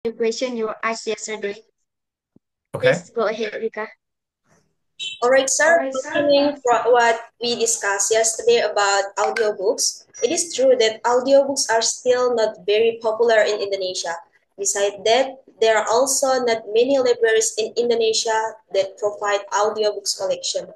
the question you asked yesterday. Okay. Please go ahead, Rika. All right, All sir. right, sir. Continuing from what we discussed yesterday about audiobooks, it is true that audiobooks are still not very popular in Indonesia. Besides that, there are also not many libraries in Indonesia that provide audiobooks collection.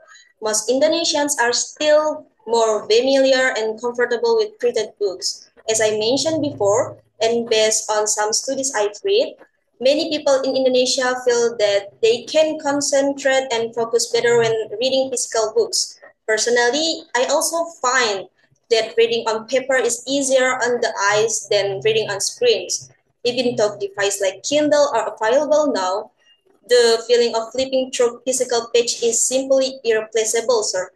Most Indonesians are still more familiar and comfortable with printed books. As I mentioned before, and based on some studies I've read, many people in Indonesia feel that they can concentrate and focus better when reading physical books. Personally, I also find that reading on paper is easier on the eyes than reading on screens. Even though devices like Kindle are available now, the feeling of flipping through physical page is simply irreplaceable, sir.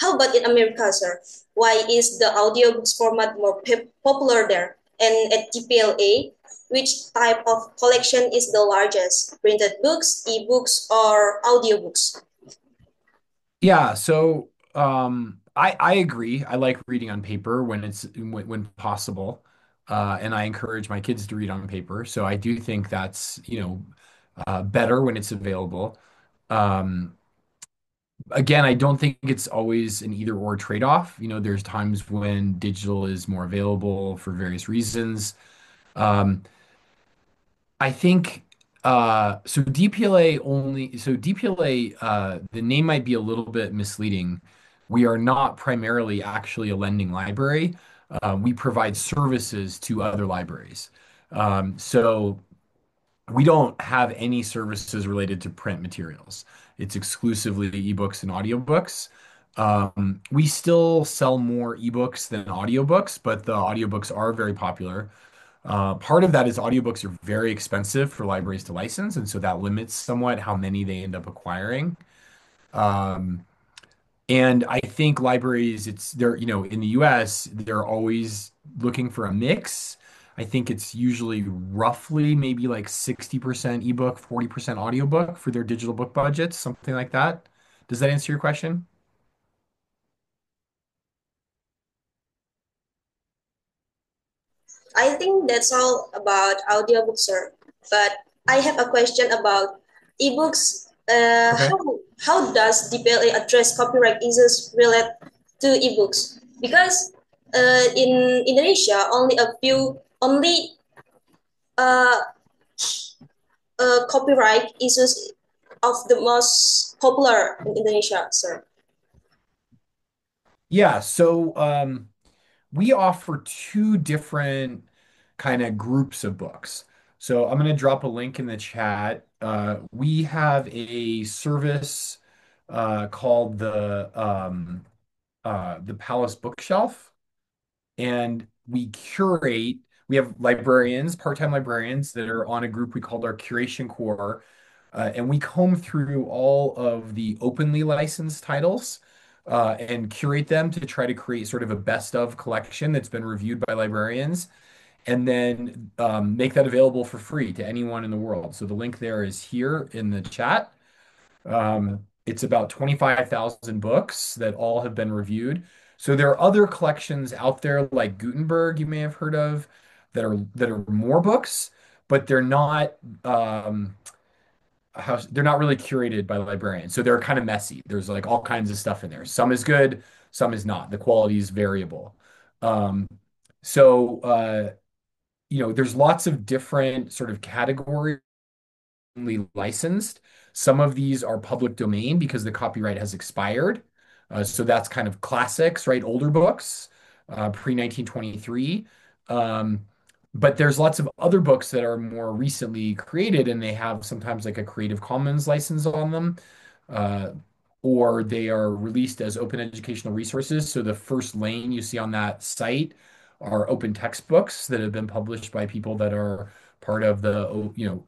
How about in America, sir? Why is the audiobooks format more popular there? And at TPLA, which type of collection is the largest? Printed books, ebooks, or audiobooks? Yeah, so I agree. I like reading on paper when possible. And I encourage my kids to read on paper. So I do think that's, better when it's available. Um, Again, I don't think it's always an either or trade-off. There's times when digital is more available for various reasons. Um, I think DPLA, the name might be a little bit misleading. We are not primarily actually a lending library. We provide services to other libraries. So we don't have any services related to print materials. It's exclusively ebooks and audiobooks. We still sell more ebooks than audiobooks, but the audiobooks are very popular. Part of that is audiobooks are very expensive for libraries to license, and so that limits somewhat how many they end up acquiring. Um, and I think libraries, in the US, they're always looking for a mix. I think it's usually roughly maybe like 60% ebook, 40% audiobook for their digital book budgets, something like that. Does that answer your question? I think that's all about audiobooks, sir. But I have a question about ebooks. Okay. How does DPLA address copyright issues related to ebooks? Because in Indonesia, only uh, copyright issues of the most popular in Indonesia, sir. Yeah, so we offer two different kind of groups of books. So I'm going to drop a link in the chat. We have a service called the Palace Bookshelf, and we curate. We have librarians, part-time librarians that are on a group we called our Curation Core, and we comb through all of the openly licensed titles and curate them to try to create sort of a best of collection that's been reviewed by librarians, and then make that available for free to anyone in the world. So the link there is here in the chat. It's about 25,000 books that all have been reviewed. So there are other collections out there like Gutenberg, you may have heard of, that are more books, but um, they're not really curated by librarians. So they're kind of messy. There's like all kinds of stuff in there. Some is good, some is not. The quality is variable. Um, so there's lots of different sort of categories licensed. Some of these are public domain because the copyright has expired. So that's kind of classics, right? Older books, pre-1923. Um, but there's lots of other books that are more recently created and they have sometimes like a Creative Commons license on them. Uh, or they are released as open educational resources. So the first lane you see on that site are open textbooks that have been published by people that are part of the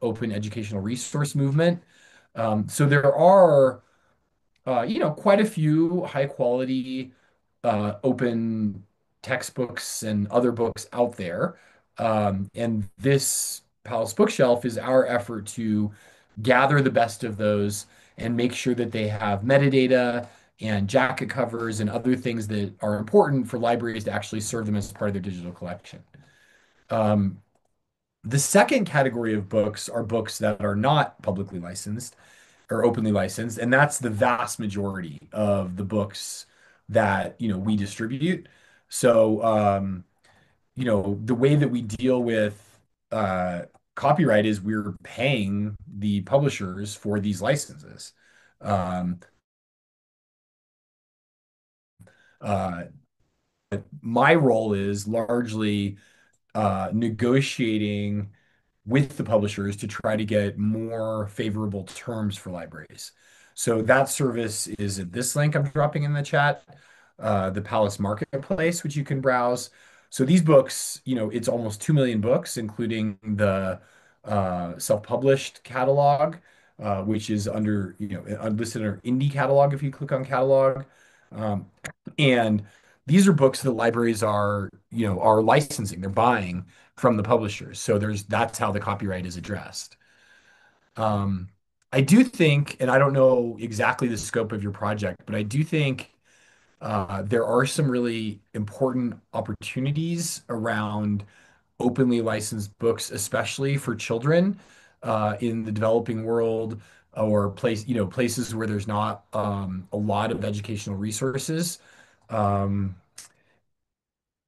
open educational resource movement. So there are quite a few high quality open textbooks and other books out there. And this Palace Bookshelf is our effort to gather the best of those and make sure that they have metadata and jacket covers and other things that are important for libraries to actually serve them as part of their digital collection. Um, The second category of books are books that are not publicly licensed or openly licensed, and that's the vast majority of the books that, we distribute. So, the way that we deal with uh, copyright is we're paying the publishers for these licenses. Um, uh, my role is largely negotiating with the publishers to try to get more favorable terms for libraries. So that service is at this link I'm dropping in the chat, the Palace Marketplace, which you can browse. So these books, it's almost 2 million books, including the self-published catalog, which is under, listed under indie catalog if you click on catalog. Um, and these are books that libraries are licensing, they're buying from the publishers. So that's how the copyright is addressed. Um, I do think, and I don't know exactly the scope of your project, but I do think there are some really important opportunities around openly licensed books, especially for children in the developing world or places where there's not a lot of educational resources. Um,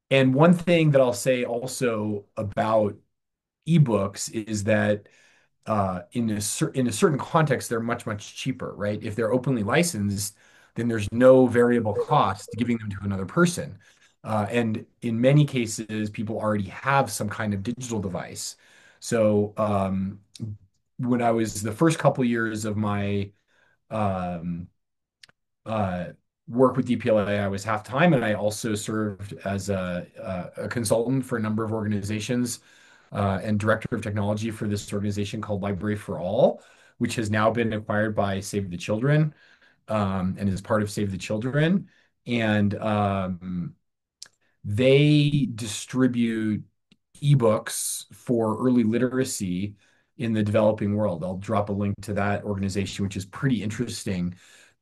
and one thing that I'll say also about ebooks is that in a certain context, they're much, much cheaper, right? If they're openly licensed, then there's no variable cost giving them to another person. And in many cases, people already have some kind of digital device. So when I was the first couple years of my um, uh, work with DPLA, I was half time, and I also served as a consultant for a number of organizations and director of technology for this organization called Library for All, which has now been acquired by Save the Children and is part of Save the Children. And they distribute ebooks for early literacy in the developing world. I'll drop a link to that organization, which is pretty interesting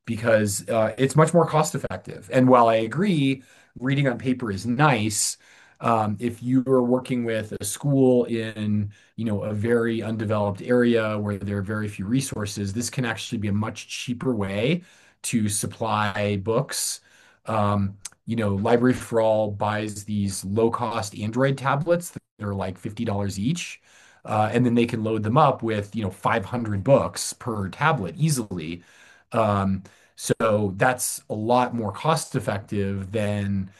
because it's much more cost effective. And while I agree, reading on paper is nice, if you are working with a school in, a very undeveloped area where there are very few resources, this can actually be a much cheaper way to supply books. Library for All buys these low-cost Android tablets that are like $50 each. And then they can load them up with, 500 books per tablet easily. Um, so that's a lot more cost effective than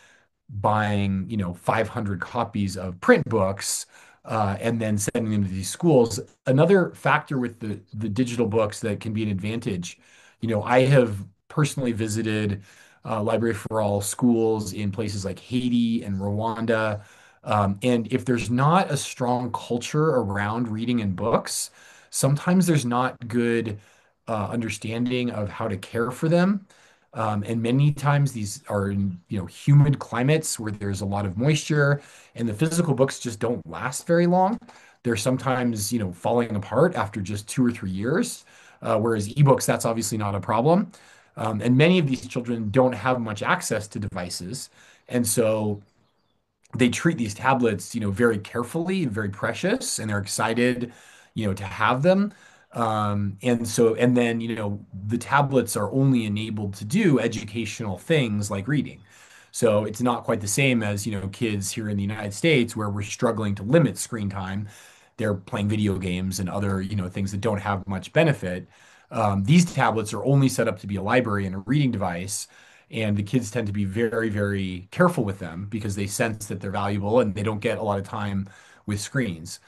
buying, 500 copies of print books and then sending them to these schools. Another factor with the digital books that can be an advantage, I have personally visited Library for All schools in places like Haiti and Rwanda. And if there's not a strong culture around reading and books, sometimes there's not good understanding of how to care for them. And many times these are in, humid climates where there's a lot of moisture, and the physical books just don't last very long. They're sometimes, falling apart after just 2 or 3 years, whereas ebooks, that's obviously not a problem. And many of these children don't have much access to devices, and so they treat these tablets, very carefully, very precious, and they're excited, to have them. And then, the tablets are only enabled to do educational things like reading. So it's not quite the same as, kids here in the United States where we're struggling to limit screen time. They're playing video games and other, things that don't have much benefit. These tablets are only set up to be a library and a reading device. And the kids tend to be very, very careful with them because they sense that they're valuable and they don't get a lot of time with screens.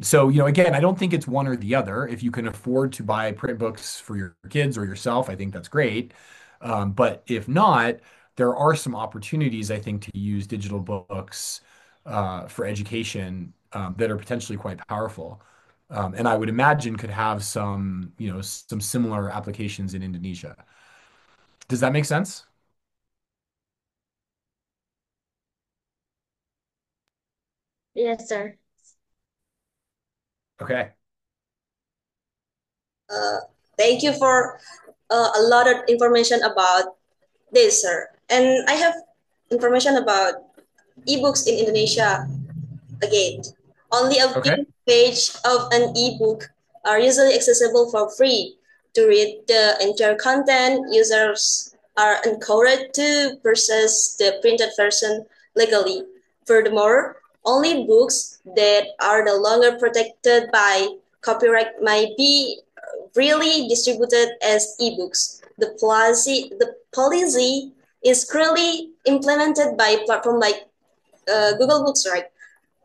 So, again, I don't think it's one or the other. If you can afford to buy print books for your kids or yourself, I think that's great. But if not, there are some opportunities, I think, to use digital books for education that are potentially quite powerful. And I would imagine could have some similar applications in Indonesia. Does that make sense? Yes, sir. Okay. Uh, Thank you for a lot of information about this, sir. And I have information about ebooks in Indonesia again. Only a Okay. few pages of an ebook are usually accessible for free. To read the entire content, users are encouraged to purchase the printed version legally. Furthermore, only books that are no longer protected by copyright may be freely distributed as ebooks. The policy is currently implemented by platforms like Google Books, right?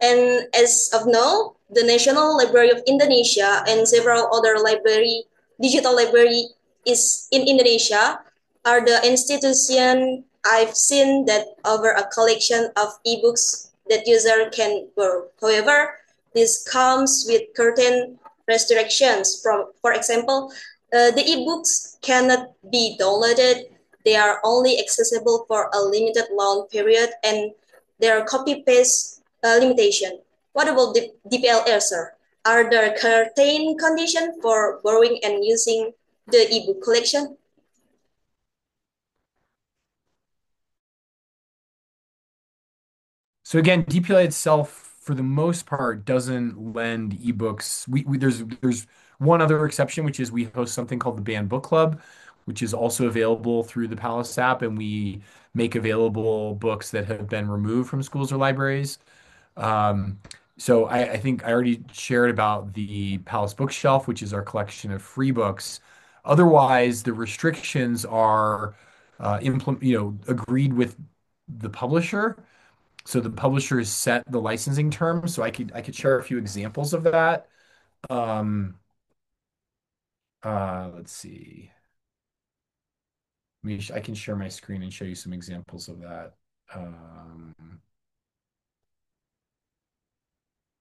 And as of now, the National Library of Indonesia and several other digital library is in Indonesia are the institution I've seen that offer a collection of ebooks that user can borrow. However, this comes with certain restrictions. For example, the ebooks cannot be downloaded. They are only accessible for a limited long period, and there are copy paste limitation. What about the DPLR, sir? Are there certain conditions for borrowing and using the ebook collection? So again, DPLA itself, for the most part, doesn't lend ebooks. There's one other exception, which is we host something called the Banned Book Club, which is also available through the Palace app, and we make available books that have been removed from schools or libraries. Um, so I think I already shared about the Palace Bookshelf, which is our collection of free books. Otherwise, the restrictions are agreed with the publisher. So the publishers set the licensing terms. So I could share a few examples of that. Um, let's see. I can share my screen and show you some examples of that. Um,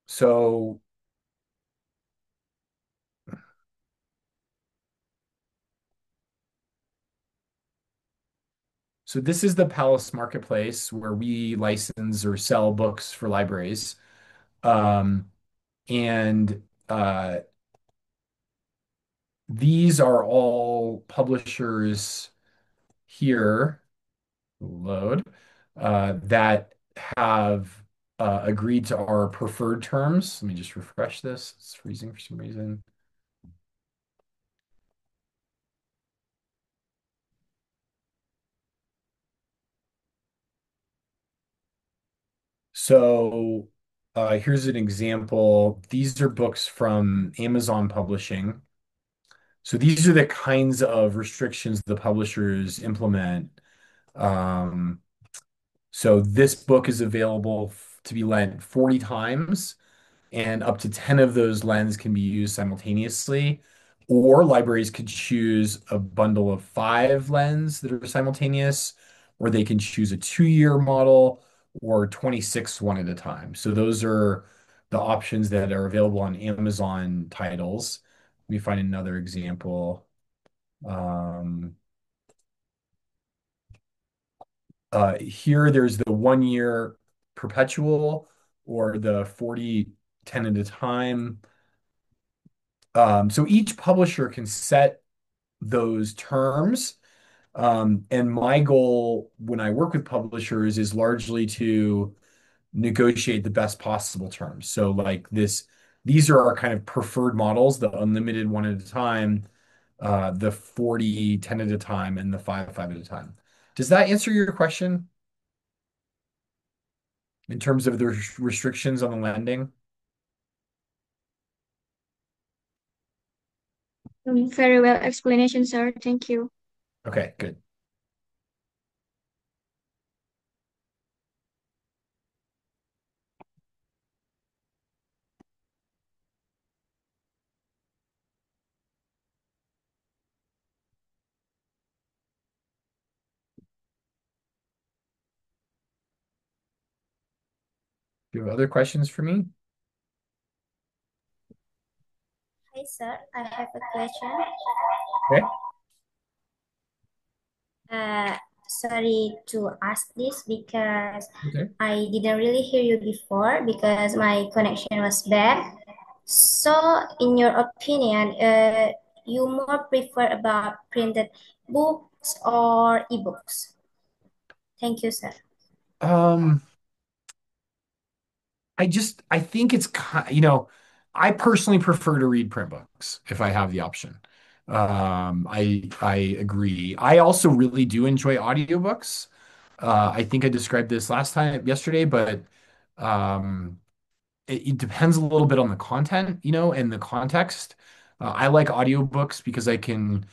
so so this is the Palace Marketplace where we license or sell books for libraries. Um, and these are all publishers here. Load that have agreed to our preferred terms. Let me just refresh this. It's freezing for some reason. So here's an example. These are books from Amazon Publishing. So these are the kinds of restrictions the publishers implement. Um, so this book is available to be lent 40 times. And up to 10 of those lens can be used simultaneously. Or libraries could choose a bundle of 5 lens that are simultaneous, or they can choose a 2-year model or 26 one at a time. So those are the options that are available on Amazon titles. Let me find another example. Um, Here, there's the 1-year perpetual or the 40 10 at a time. So each publisher can set those terms. And my goal when I work with publishers is largely to negotiate the best possible terms. So like these are our kind of preferred models, the unlimited one at a time, the 40 10 at a time, and the 5 at a time. Does that answer your question in terms of the restrictions on the lending? Very well explanation, sir. Thank you. Okay, good. Do you have other questions for me? Hi, sir. I have a question. Okay. Sorry to ask this because Okay. I didn't really hear you before because my connection was bad. So, in your opinion, you more prefer about printed books or ebooks? Thank you, sir. Um, I think it's kind, I personally prefer to read print books if I have the option. I agree. I also really do enjoy audiobooks. I think I described this last time yesterday, but um, it depends a little bit on the content, and the context. I like audiobooks because I can,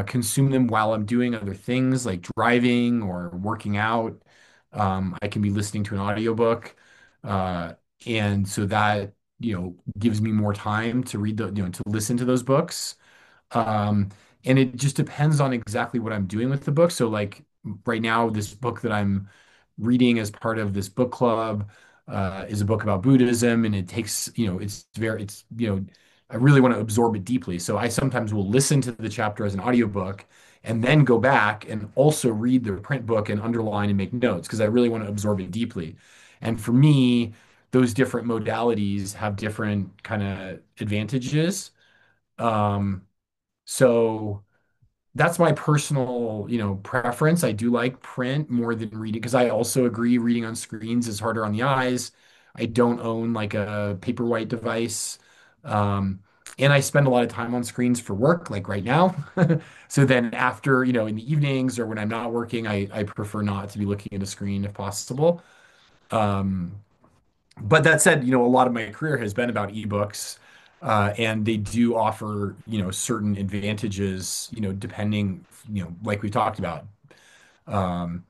consume them while I'm doing other things like driving or working out. I can be listening to an audiobook. Uh, and so that, gives me more time to read to listen to those books. Um, and it just depends on exactly what I'm doing with the book. So like right now, this book that I'm reading as part of this book club is a book about Buddhism, and it takes, I really want to absorb it deeply. So I sometimes will listen to the chapter as an audiobook and then go back and also read the print book and underline and make notes because I really want to absorb it deeply. And for me, those different modalities have different kind of advantages. Um, so that's my personal, preference. I do like print more than reading because I also agree reading on screens is harder on the eyes. I don't own like a paperwhite device. And I spend a lot of time on screens for work, like right now. So then after, in the evenings or when I'm not working, I prefer not to be looking at a screen if possible. Um, but that said, a lot of my career has been about ebooks, and they do offer, certain advantages, depending, like we talked about, um,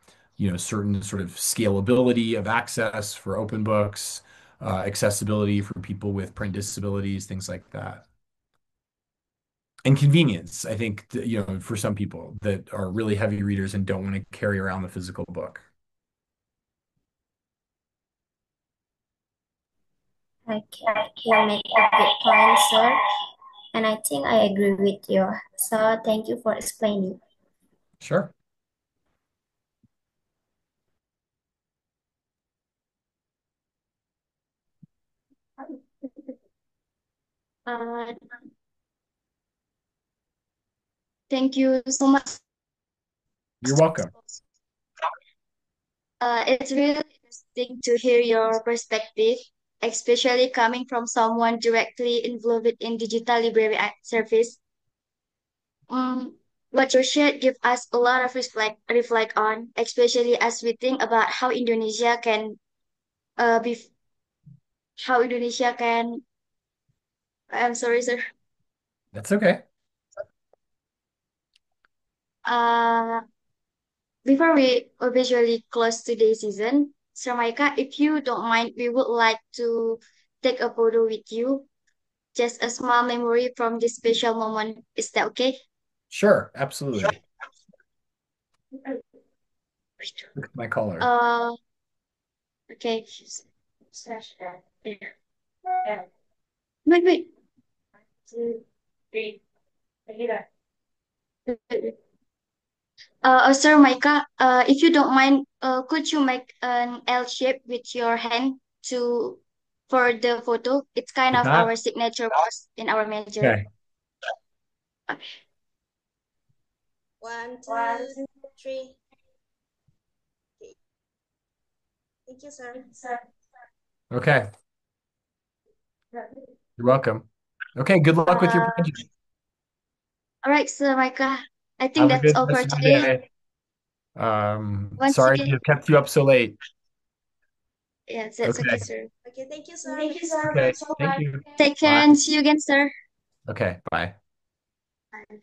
certain sort of scalability of access for open books, accessibility for people with print disabilities, things like that. And convenience, I think, for some people that are really heavy readers and don't want to carry around the physical book. Okay, you make a good point, sir. And I think I agree with you. So thank you for explaining. Sure. Uh, thank you so much. You're welcome. It's really interesting to hear your perspective, especially coming from someone directly involved in digital library service. Um, what you shared give us a lot of reflect on, especially as we think about be how Indonesia can. I'm sorry, sir. That's okay. Uh, Before we officially close today's season, Sir Micah, if you don't mind, we would like to take a photo with you. Just a small memory from this special moment. Is that okay? Sure, absolutely. Look at my color. Okay. Wait, wait. Sir Micah, if you don't mind, could you make an L shape with your hand to for the photo? It's kind Like of our that? signature pose in our major. Okay. Okay. One, two, three. Okay. Thank you, sir. Okay. You're welcome. Okay, good luck with your Uh, project. all right, Sir Micah. I think Have a that's good all for rest of your today. day. Once Sorry to again, have kept you up so late. yes, that's okay, Okay. sir. Okay, thank you, sir. Thank you so Okay. much. Thank you. Take care Bye. and see you again, sir. Okay. Bye. Bye.